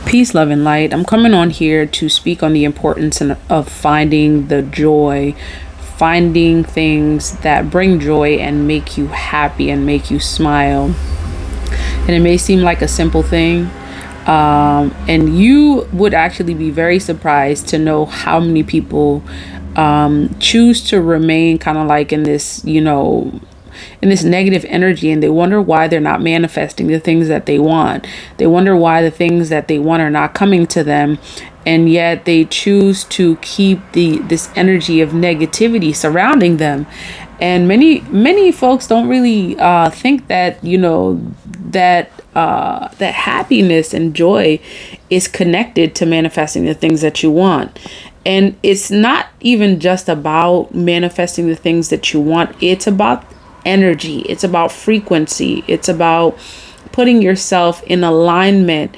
Peace, love, and light. I'm coming on here to speak on the importance of finding the joy, finding things that bring joy and make you happy and make you smile. And it may seem like a simple thing. And you would actually be very surprised to know how many people choose to remain kind of like in this, in this negative energy, and they wonder why they're not manifesting the things that they want. They wonder why the things that they want are not coming to them, and yet they choose to keep this energy of negativity surrounding them. And many folks don't really think that that happiness and joy is connected to manifesting the things that you want. And it's not even just about manifesting the things that you want. It's about energy. It's about frequency. It's about putting yourself in alignment,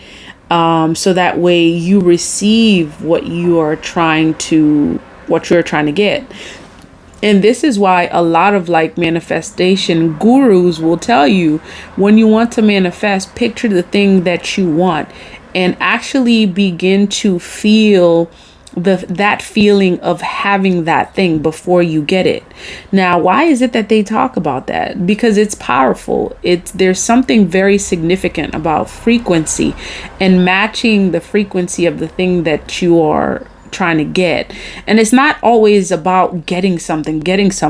so that way you receive what you're trying to get. And this is why a lot of like manifestation gurus will tell you, when you want to manifest, picture the thing that you want and actually begin to feel that feeling of having that thing before you get it. Now, why is it that they talk about that? Because it's powerful. There's something very significant about frequency and matching the frequency of the thing that you are trying to get. And it's not always about getting something. It's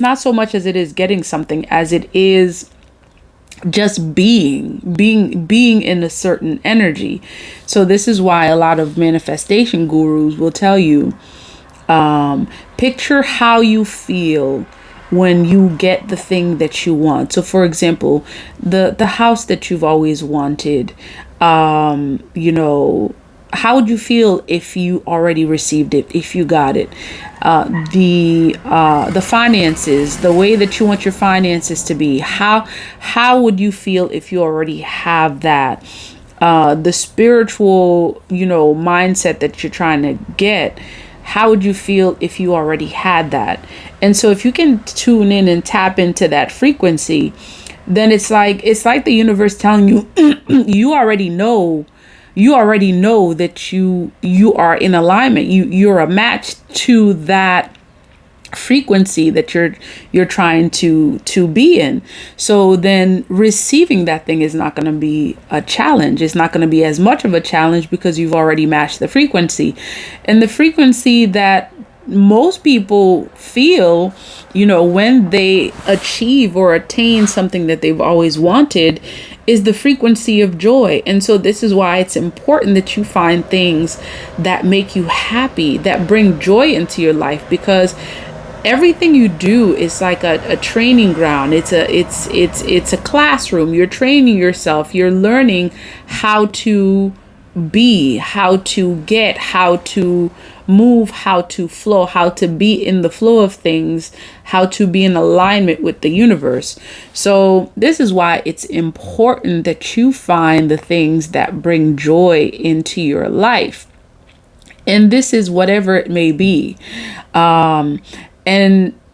not so much as it is getting something as it is just being in a certain energy. So this is why a lot of manifestation gurus will tell you, picture how you feel when you get the thing that you want. So for example, the house that you've always wanted, how would you feel if you already received it, if you got it? The finances, the way that you want your finances to be, how would you feel if you already have that? The spiritual, mindset that you're trying to get, how would you feel if you already had that? And so if you can tune in and tap into that frequency, then it's like the universe telling you, you already know that you are in alignment. You're a match to that frequency that you're trying to be in. So then receiving that thing is not going to be a challenge. It's not going to be as much of a challenge because you've already matched the frequency. And the frequency that most people feel, when they achieve or attain something that they've always wanted, is the frequency of joy. And so this is why it's important that you find things that make you happy, that bring joy into your life, because everything you do is like a training ground. It's a classroom. You're training yourself. You're learning how to be, how to get, how to move, how to flow, how to be in the flow of things, how to be in alignment with the universe. So this is why it's important that you find the things that bring joy into your life. And this is whatever it may be. And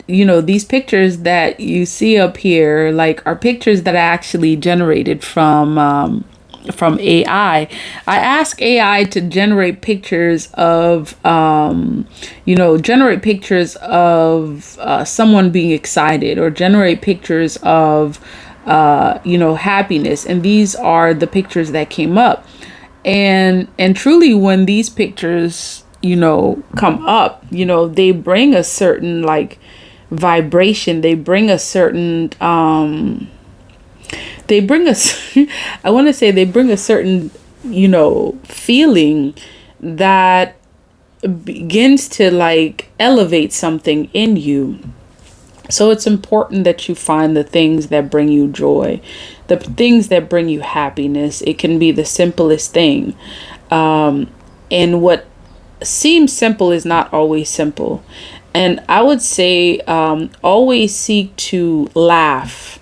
these pictures that you see up here, like, are pictures that I actually generated from AI. I ask AI to generate pictures of, someone being excited, or generate pictures of, happiness. And these are the pictures that came up. And truly, when these pictures, come up, they bring a certain like vibration. They bring a certain, they bring us, I want to say they bring a certain, feeling that begins to like elevate something in you. So it's important that you find the things that bring you joy, the things that bring you happiness. It can be the simplest thing. And what seems simple is not always simple. And I would say always seek to laugh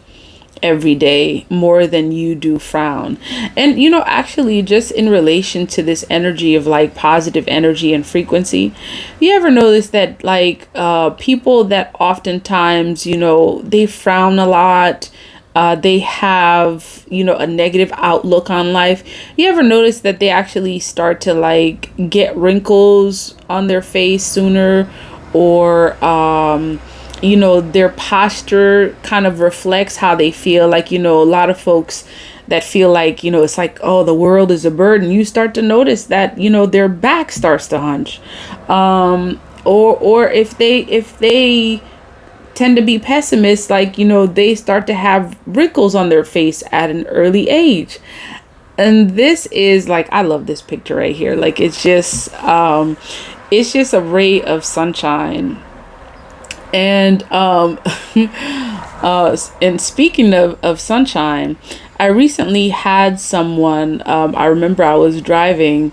every day more than you do frown. And actually, just in relation to this energy of like positive energy and frequency, you ever notice that like people that oftentimes they frown a lot, They have, a negative outlook on life. You ever notice that they actually start to like get wrinkles on their face sooner, or their posture kind of reflects how they feel. Like, a lot of folks that feel like, it's like, oh, the world is a burden. You start to notice that, their back starts to hunch. Or if they tend to be pessimists, like, they start to have wrinkles on their face at an early age. And this is like, I love this picture right here. Like, it's just a ray of sunshine. And and speaking of sunshine, I recently had someone, I remember I was driving,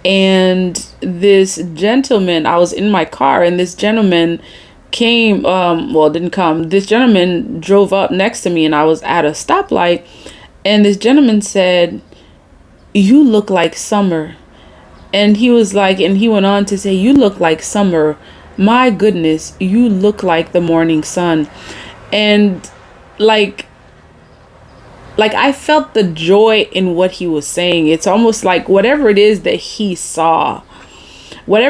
and this gentleman, I was in my car, and this gentleman came, well, didn't come. This gentleman drove up next to me, and I was at a stoplight, and this gentleman said, "You look like summer." And he was like, and he went on to say, "You look like summer. My goodness, you look like the morning sun." And like, I felt the joy in what he was saying. It's almost like whatever it is that he saw, when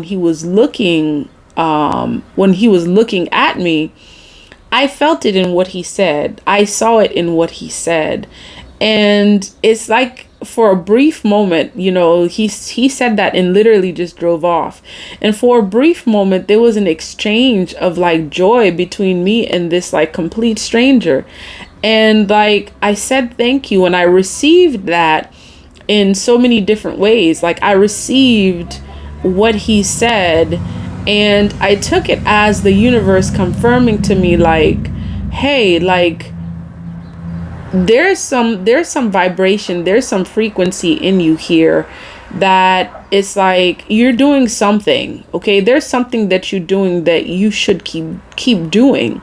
he was looking, at me, I felt it in what he said. I saw it in what he said. And it's like, for a brief moment, he said that and literally just drove off. And for a brief moment, there was an exchange of like joy between me and this like complete stranger. And like, I said thank you, and I received that in so many different ways. Like, I received what he said, and I took it as the universe confirming to me, like, hey, like, there's some vibration, there's some frequency in you here, that it's like you're doing something. Okay, there's something that you're doing that you should keep doing.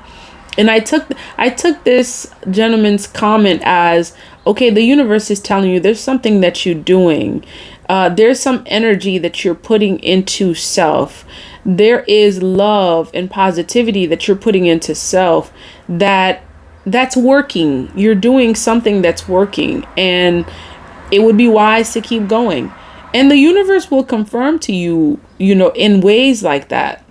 And I took this gentleman's comment as, okay, the universe is telling you there's something that you're doing. There's some energy that you're putting into self. There is love and positivity that you're putting into self, that's working. You're doing something that's working, and it would be wise to keep going. And the universe will confirm to you, in ways like that.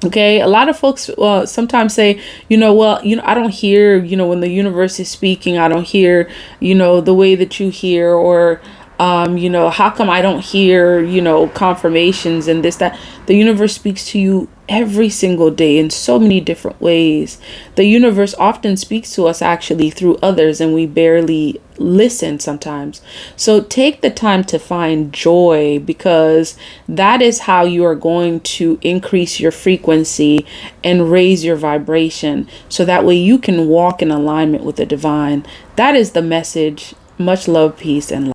Okay, a lot of folks sometimes say, I don't hear, when the universe is speaking, I don't hear, the way that you hear, or how come I don't hear, confirmations and this, that. The universe speaks to you every single day in so many different ways. The universe often speaks to us actually through others, and we barely listen sometimes. So take the time to find joy, because that is how you are going to increase your frequency and raise your vibration, so that way you can walk in alignment with the divine. That is the message. Much love, peace, and light.